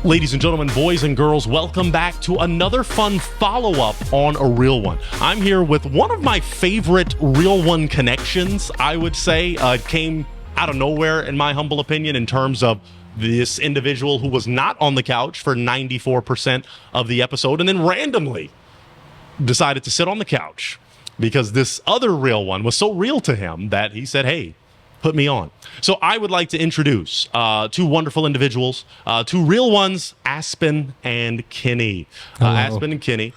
Ladies and gentlemen, boys and girls, welcome back to another fun follow-up on A Real One. I'm here with one of my favorite Real One connections, I would say. It came out of nowhere, in my humble opinion, in terms of this individual who was not on the couch for 94% of the episode and then randomly decided to sit on the couch because this other real one was so real to him that he said, hey, put me on. So I would like to introduce two wonderful individuals, two real ones, Aspen and Kenny. Aspen and Kenny.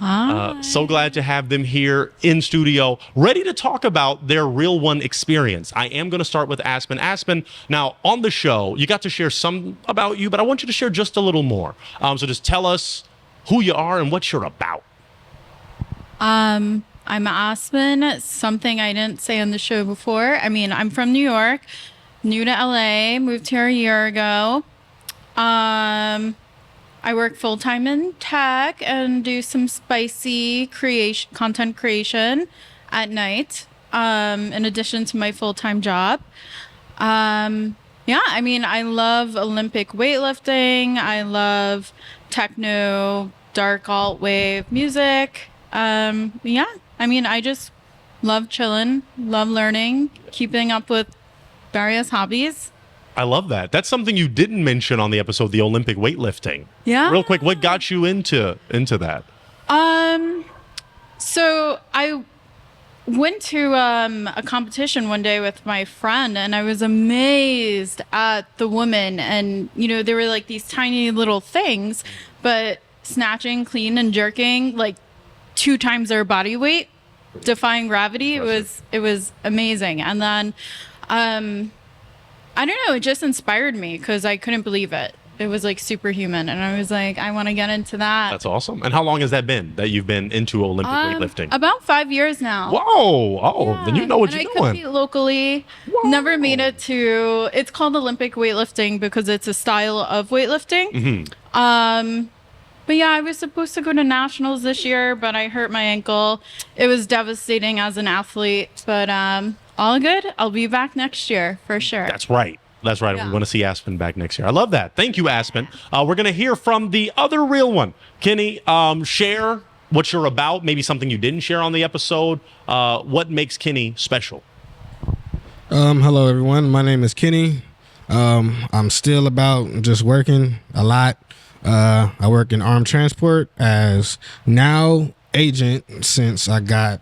So glad to have them here in studio, ready to talk about their real one experience. I am going to start with Aspen. Aspen, now on the show, you got to share some about you, but I want you to share just a little more. So just tell us who you are and what you're about. I'm Aspen, something I didn't say on the show before. I mean, I'm from New York, new to LA, moved here a year ago. I work full-time in tech and do some spicy content creation at night, in addition to my full-time job. I mean, I love Olympic weightlifting. I love techno, dark alt wave music. I mean, I just love chilling, love learning, keeping up with various hobbies. I love that. That's something you didn't mention on the episode, the Olympic weightlifting. Yeah. Real quick, what got you into that? So I went to a competition one day with my friend, and I was amazed at the women. And, you know, there were like these tiny little things, but snatching, clean, and jerking, like 2 times their body weight, defying gravity. It was amazing. And then I don't know, it just inspired me because I couldn't believe it. It was like superhuman, and I was like, I want to get into that. That's awesome. And how long has that been that you've been into Olympic weightlifting? About 5 years now. Whoa! Then you know what you're doing. I compete locally. Whoa. Never made it to. It's called Olympic weightlifting because it's a style of weightlifting. Mm-hmm. But yeah, I was supposed to go to nationals this year, but I hurt my ankle. It was devastating as an athlete, but all good. I'll be back next year for sure. That's right. Yeah. We want to see Aspen back next year. I love that. Thank you, Aspen. We're going to hear from the other real one. Kenny, share what you're about, maybe something you didn't share on the episode. What makes Kenny special? Hello, everyone. My name is Kenny. I'm still about just working a lot. I work in armed transport as now agent since I got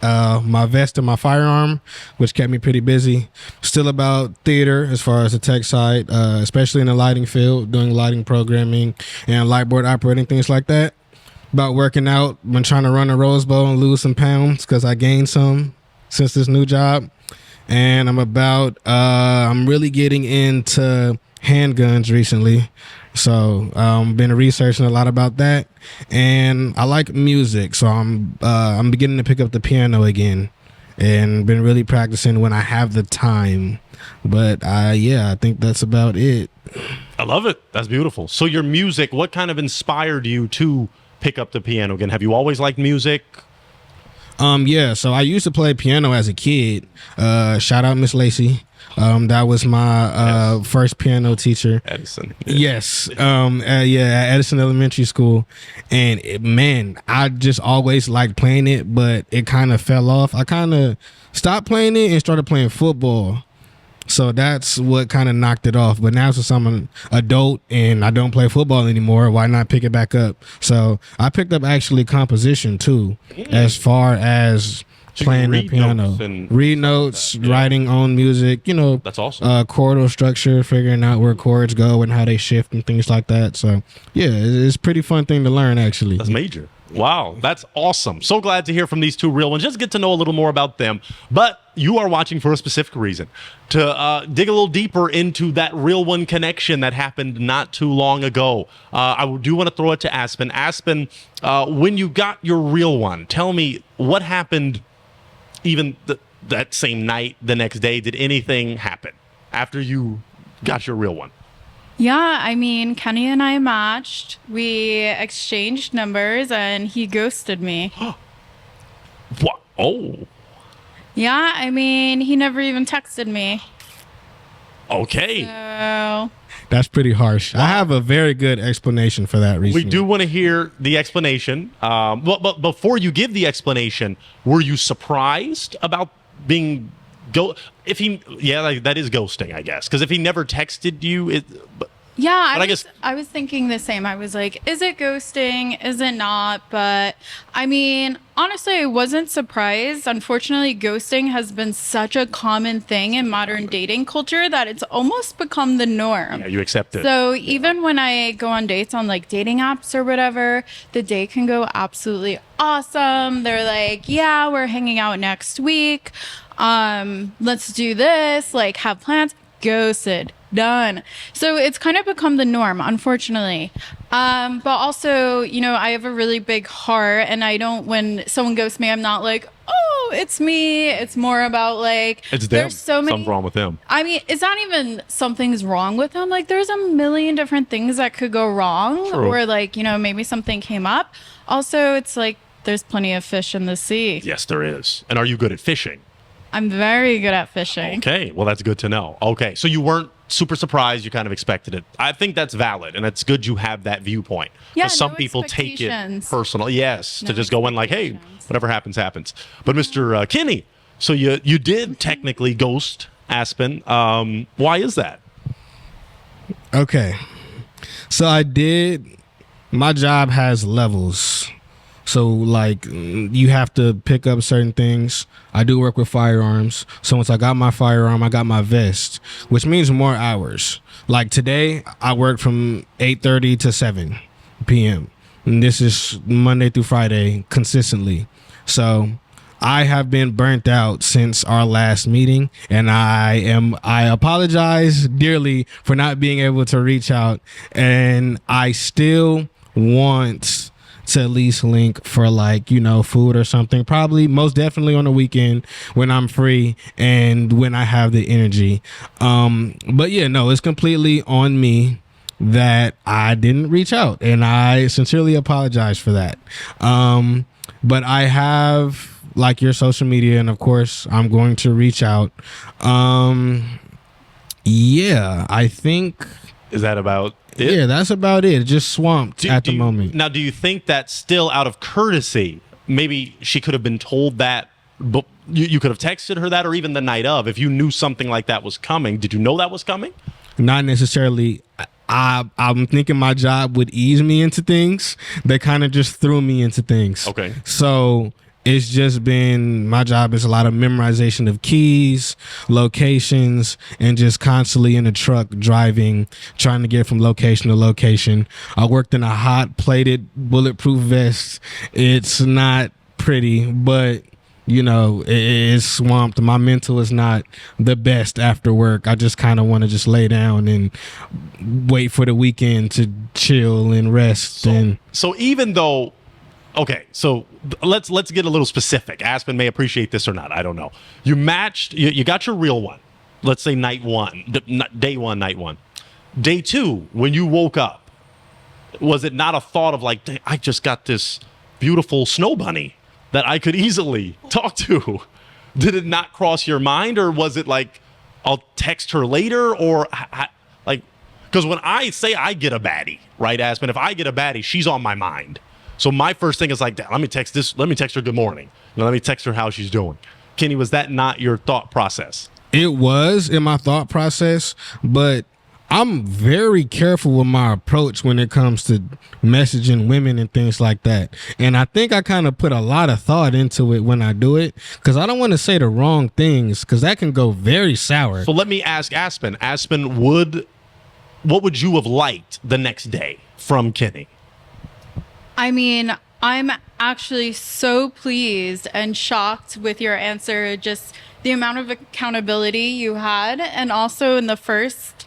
my vest and my firearm, which kept me pretty busy. Still about theater as far as the tech side, especially in the lighting field, doing lighting programming and light board operating, things like that. About working out, been trying to run a Rose Bowl and lose some pounds because I gained some since this new job. And I'm really getting into handguns recently. So been researching a lot about that, and I like music, so I'm beginning to pick up the piano again, and been really practicing when I have the time. But I think that's about it. I love it. That's beautiful. So your music, what kind of inspired you to pick up the piano again? Have you always liked music? So I used to play piano as a kid. Shout out Miss Lacey. That was my first piano teacher. Edison. Yes. At Edison Elementary School. And I just always liked playing it, but it kind of fell off. I kind of stopped playing it and started playing football. So that's what kind of knocked it off. But now since I'm an adult and I don't play football anymore, why not pick it back up? So I picked up actually composition too, as far as playing the piano. Read notes, writing own music, That's awesome. Chordal structure, figuring out where chords go and how they shift and things like that. So yeah, it's a pretty fun thing to learn actually. That's major. Wow, that's awesome. So glad to hear from these two real ones. Just get to know a little more about them. But you are watching for a specific reason, to dig a little deeper into that real one connection that happened not too long ago. I do want to throw it to Aspen. Aspen, when you got your real one, tell me what happened even that same night, the next day. Did anything happen after you got your real one? Yeah, I mean, Kenny and I matched. We exchanged numbers, and he ghosted me. What? Oh. Yeah, I mean, he never even texted me. Okay. So That's pretty harsh. I have a very good explanation for that reason. We do want to hear the explanation. But before you give the explanation, were you surprised about being if he? Yeah, like, that is ghosting, I guess. Because if he never texted you, yeah, But I guess- I was thinking the same. I was like, is it ghosting? Is it not? But I mean, honestly, I wasn't surprised. Unfortunately, ghosting has been such a common thing in modern dating culture that it's almost become the norm. yeah, you accept it. So even when I go on dates on like dating apps or whatever, the date can go absolutely awesome. They're like, yeah, we're hanging out next week. Let's do this, like have plans. Ghosted. Done. So it's kind of become the norm, unfortunately. But also, you know, I have a really big heart, and I don't, when someone ghosts me, I'm not like, oh, it's me. It's more about like, It's them. there's so many. Something's wrong with them. I mean, it's not even something's wrong with them. Like, there's a million different things that could go wrong, True. or like, you know, maybe something came up. Also, it's like there's plenty of fish in the sea. Yes, there is. And are you good at fishing? I'm very good at fishing. Okay, well, that's good to know. Okay, so you weren't super surprised. You kind of expected it. I think that's valid, and it's good you have that viewpoint. Yeah, 'Cause some no people take it expectations. personal. Yes, to No just go in like, hey, expectations. whatever happens, happens. But Mr. Kinney, so you did technically ghost Aspen. Why is that? Okay. So I did. My job has levels. So like you have to pick up certain things. I do work with firearms. So once I got my firearm, I got my vest, which means more hours. Like today, I work from 8:30 to 7 p.m. And this is Monday through Friday consistently. So I have been burnt out since our last meeting, and I apologize dearly for not being able to reach out, and I still want to at least link for like, you know, food or something, probably most definitely on the weekend when I'm free and when I have the energy. But yeah, no, it's completely on me that I didn't reach out, and I sincerely apologize for that. But I have like your social media, and of course I'm going to reach out. Yeah, I think Is that about it? yeah, that's about it. Just swamped at the moment. Now, do you think that's still out of courtesy? Maybe she could have been told that, but you could have texted her that, or even the night of, if you knew something like that was coming. Did you know that was coming? Not necessarily. I'm thinking my job would ease me into things. They kind of just threw me into things. Okay. So it's just been, my job is a lot of memorization of keys, locations, and just constantly in the truck driving, trying to get from location to location. I worked in a hot plated bulletproof vest. It's not pretty, but you know, it's swamped. My mental is not the best after work. I just kind of want to just lay down and wait for the weekend to chill and rest. So even though, okay, so let's get a little specific. Aspen may appreciate this or not. I don't know. You matched. You got your real one. Let's say night one, day one, night one. Day two, when you woke up, was it not a thought of like, "Dang, I just got this beautiful snow bunny that I could easily talk to"? Did it not cross your mind, or was it like, I'll text her later, or like, because when I say I get a baddie, right, Aspen, if I get a baddie, she's on my mind. So my first thing is like, let me text her good morning. Let me text her how she's doing. Kenny, was that not your thought process? It was in my thought process, but I'm very careful with my approach when it comes to messaging women and things like that. And I think I kind of put a lot of thought into it when I do it, because I don't want to say the wrong things, because that can go very sour. So let me ask Aspen. Aspen, what would you have liked the next day from Kenny? I mean, I'm actually so pleased and shocked with your answer. Just the amount of accountability you had. And also in the first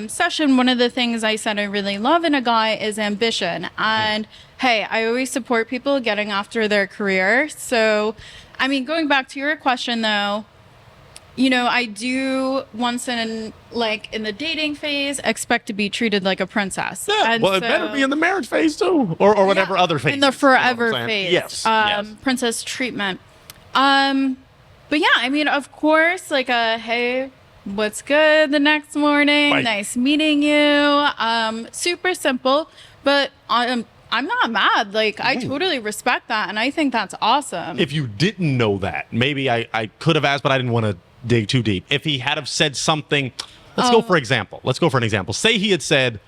session, one of the things I said I really love in a guy is ambition. And hey, I always support people getting after their career. So, I mean, going back to your question though, you know, I do once in the dating phase expect to be treated like a princess. Yeah, And well, it better be in the marriage phase too, or whatever other phase. in the forever You know what I'm saying? phase. Yes, yes. Princess treatment. But yeah, I mean, of course, like hey, what's good the next morning? Right. Nice meeting you. Super simple, but I'm not mad. Like, I totally respect that, and I think that's awesome. If you didn't know that, maybe I could have asked, but I didn't want to dig too deep. If he had have said something, let's go for example. Let's go for an example. Say he had said,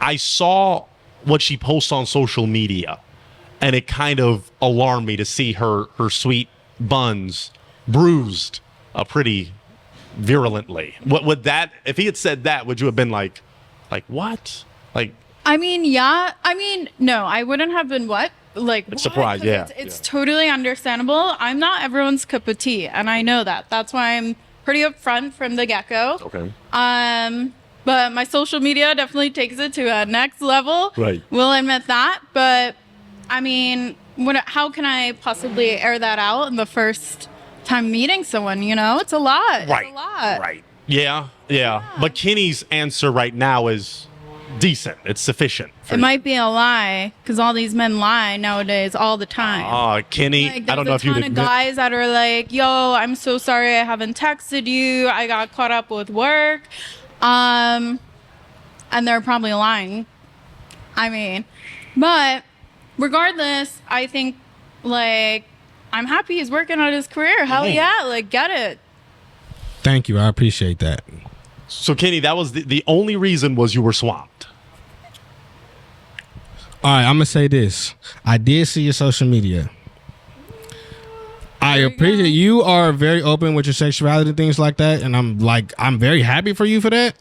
I saw what she posts on social media, and it kind of alarmed me to see her sweet buns bruised pretty virulently. What would that, if he had said that, would you have been like what? Like, I mean, yeah. I mean, no, I wouldn't have been what? Like, what? surprised, 'Cause yeah, It's yeah. totally understandable. I'm not everyone's cup of tea, and I know that. That's why I'm pretty upfront from the get-go. okay. But my social media definitely takes it to a next level. Right. We'll admit that. But I mean, how can I possibly air that out in the first time meeting someone? You know, it's a lot. Right. It's a lot. Right. Yeah. But Kenny's answer right now is decent. It's sufficient. It might be a lie because all these men lie nowadays all the time. Kenny, Like, I don't know if you'd there's a ton of admit. guys that are like, "Yo, I'm so sorry I haven't texted you. I got caught up with work," and they're probably lying. I mean, but regardless, I think like I'm happy he's working on his career. Hell yeah, like get it. Thank you. I appreciate that. So Kenny, that was the only reason was you were swamped. All right, I'm gonna say this. I did see your social media. I you appreciate go. you are very open with your sexuality and things like that, and I'm very happy for you for that.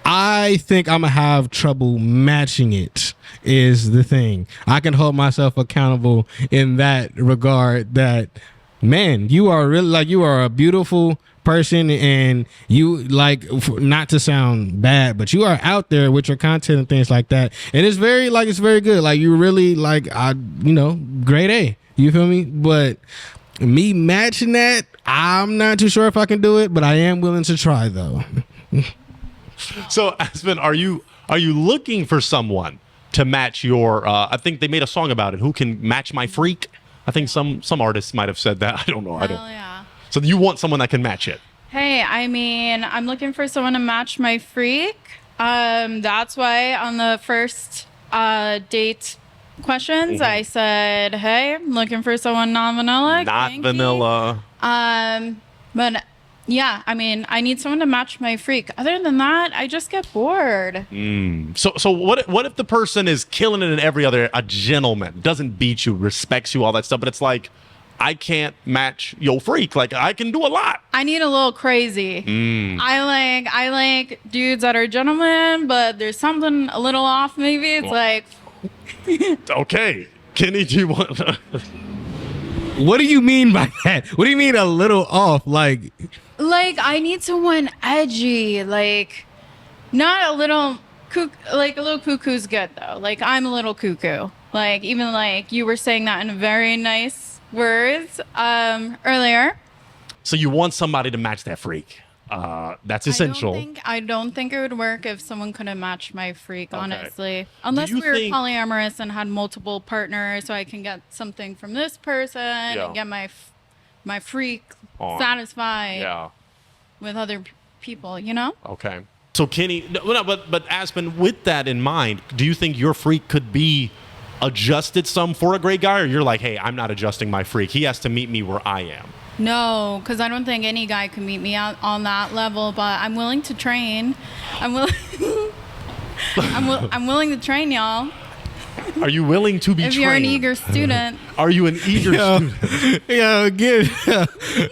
I think I'm gonna have trouble matching it. Is the thing. I can hold myself accountable in that regard. That man, you are really like you are a beautiful person, and you like not to sound bad, but you are out there with your content and things like that, and it's very good. Like you really like grade A. You feel me? But me matching that, I'm not too sure if I can do it, but I am willing to try though. So Aspen, are you looking for someone to match your? I think they made a song about it. Who can match my freak? I think some artists might have said that. I don't know. I don't. Hell yeah. So you want someone that can match it? Hey, I mean, I'm looking for someone to match my freak. That's why on the first date questions, I said, "Hey, I'm looking for someone non-vanilla." Not kinky. vanilla. But yeah, I mean, I need someone to match my freak. Other than that, I just get bored. So what if the person is killing it in every other, a gentleman, doesn't beat you, respects you, all that stuff, but it's like, I can't match your freak. Like I can do a lot. I need a little crazy. I like dudes that are gentlemen, but there's something a little off. Maybe it's like, Okay, Kenny, do you want? What do you mean by that? What do you mean a little off? Like I need someone edgy. Like, not a little like a little cuckoo's good though. Like I'm a little cuckoo. Like even like you were saying that in very nice words earlier. So you want somebody to match that freak? That's essential. I don't think it would work if someone couldn't match my freak, honestly. Unless you we were think- polyamorous and had multiple partners, so I can get something from this person Yeah. and get my freak On. satisfied Yeah. with other people, you know? Okay. So Kenny, but Aspen, with that in mind, do you think your freak could be adjusted some for a great guy, or you're like, hey, I'm not adjusting my freak. He has to meet me where I am. No, because I don't think any guy can meet me out on that level, but I'm willing to train. I'm willing to train y'all. Are you willing to be If trained? you're an eager student. Are you an eager student? again,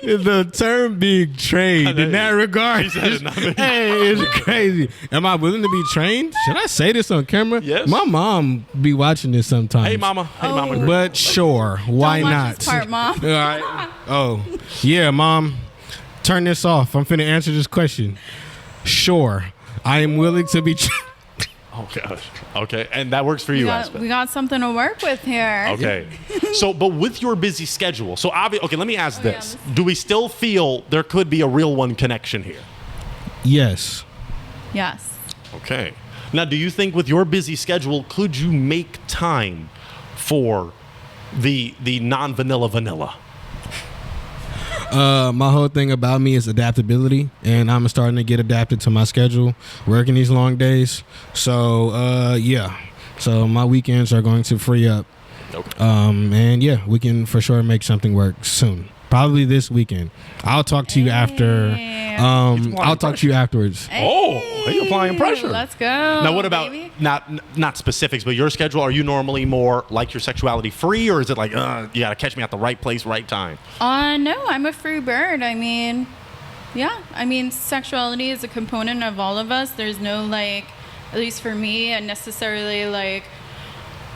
the term being trained in that regard, He said it, not me. hey, it's crazy. Am I willing to be trained? Should I say this on camera? Yes. My mom be watching this sometimes. Hey, mama. Hey, Oh. mama. But sure, why Don't watch not? this part, Mom. All right. Oh, yeah, mom. Turn this off. I'm finna answer this question. Sure, I am willing to be. Oh gosh. Okay, and that works for you, Aspen. We got something to work with here. Okay. So, but with your busy schedule, so obviously, okay, let me ask yeah, this. Do we still feel there could be a real one connection here? Yes. Yes. Okay. Now, do you think with your busy schedule, could you make time for the non-vanilla vanilla? My whole thing about me is adaptability, and I'm starting to get adapted to my schedule, working these long days. So, yeah. So my weekends are going to free up. Okay. And yeah, we can for sure make something work soon. Probably this weekend. I'll talk to you after. I'll talk to you afterwards. Oh, you're applying pressure. Let's go. Now, what about baby. not specifics, but your schedule? Are you normally more like your sexuality free, or is it like you got to catch me at the right place, right time? No, I'm a free bird. I mean, yeah. I mean, sexuality is a component of all of us. There's no like, at least for me, necessarily like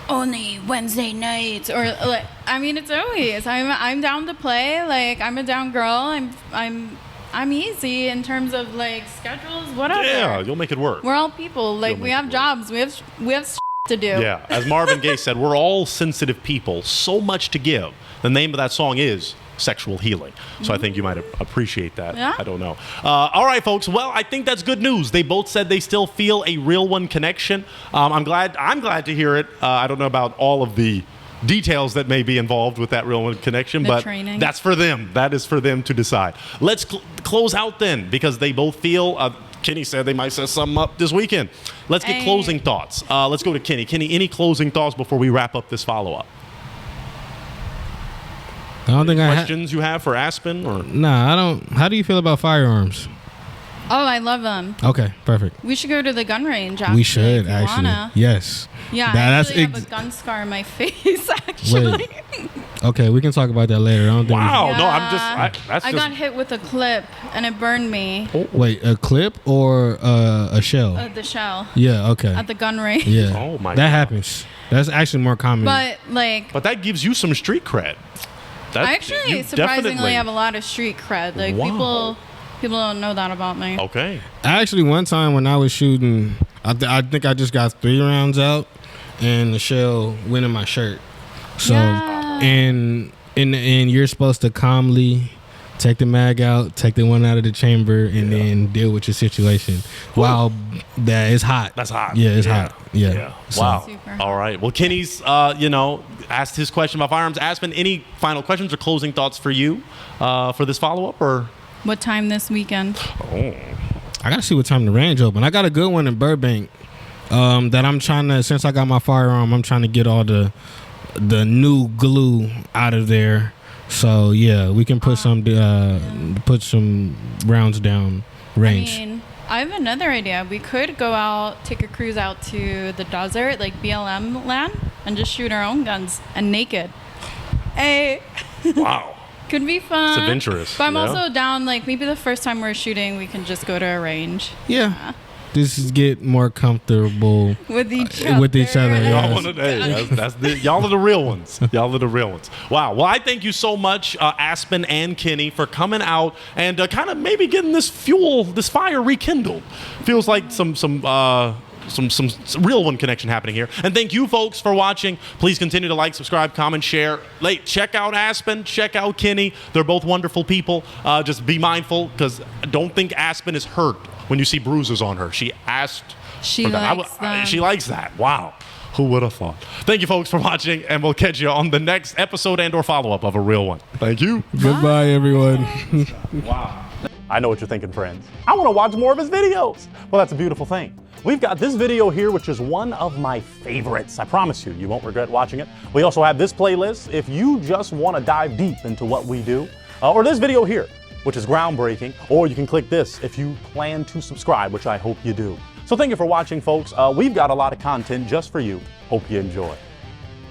only Wednesday nights or like. I mean, it's always. I'm down to play. Like I'm a down girl. I'm easy in terms of like schedules, whatever. Yeah, you'll make it work. We're all people. Like we have jobs. We have to do. Yeah, as Marvin Gaye said, we're all sensitive people. So much to give. The name of that song is Sexual Healing. So I think you might appreciate that. Yeah. I don't know. All right, folks. Well, I think that's good news. They both said they still feel a real one connection. I'm glad to hear it. I don't know about all of the details that may be involved with that real one connection, but training. that's for them. That is for them to decide. Let's close out then, because they both feel Kenny said they might set something up this weekend. Let's get closing thoughts. Let's go to Kenny. Kenny, any closing thoughts before we wrap up this follow-up? I don't think Questions you have for Aspen? Or Nah, I don't. How do you feel about firearms? Oh, I love them. Okay, perfect. We should go to the gun range. Actually, We should if you actually. wanna. Yes. Yeah, That's I actually have a gun scar on my face. Actually. Okay, we can talk about that later. I don't think. wow, no, I'm Yeah. just. I got hit with a clip and it burned me. Wait, a clip or a shell? The shell Yeah. Okay. at the gun range. Yeah. Oh, my That God. happens. That's actually more common. But like, But that gives you some street cred. I actually surprisingly have a lot of street cred. Like Wow. people don't know that about me. Okay. Actually, one time when I was shooting, I think I just got 3 rounds out, and the shell went in my shirt. So, Yeah. and you're supposed to calmly take the mag out, take the one out of the chamber, and then deal with your situation. Wow, that is hot. That's hot. Yeah, it's hot. Yeah. So- Wow. Super. All right. Well, Kenny's, asked his question about firearms. Aspen, any final questions or closing thoughts for you for this follow-up? Or What time this weekend? I gotta see what time the range open. I got a good one in Burbank that I'm trying to. Since I got my firearm, I'm trying to get all the new glue out of there. So yeah, we can put some rounds down range. I mean, I have another idea. We could go out, take a cruise out to the desert, like BLM land, and just shoot our own guns and naked. Hey, wow. could be fun. It's adventurous, But I'm yeah. also down, like maybe the first time we're shooting, we can just go to a range Yeah, this is get more comfortable with each other. with each other. Y'all, Yes. wanna- hey, y'all are the real ones. Y'all are the real ones. Wow. Well, I thank you so much, Aspen and Kenny, for coming out and kind of maybe getting this fire rekindled. Feels like some real one connection happening here. And thank you folks for watching. Please continue to like, subscribe, comment, share. Check out Aspen, check out Kenny. They're both wonderful people. Just be mindful, because don't think Aspen is hurt when you see bruises on her. She asked. She for that. likes them. She likes that. Wow. Who would have thought? Thank you folks for watching, and we'll catch you on the next episode and or follow-up of A Real One. Thank you. Goodbye, everyone. Wow. I know what you're thinking, friends. I want to watch more of his videos. Well, that's a beautiful thing. We've got this video here, which is one of my favorites. I promise you, you won't regret watching it. We also have this playlist if you just want to dive deep into what we do. Or this video here, which is groundbreaking. Or you can click this if you plan to subscribe, which I hope you do. So thank you for watching, folks. We've got a lot of content just for you. Hope you enjoy.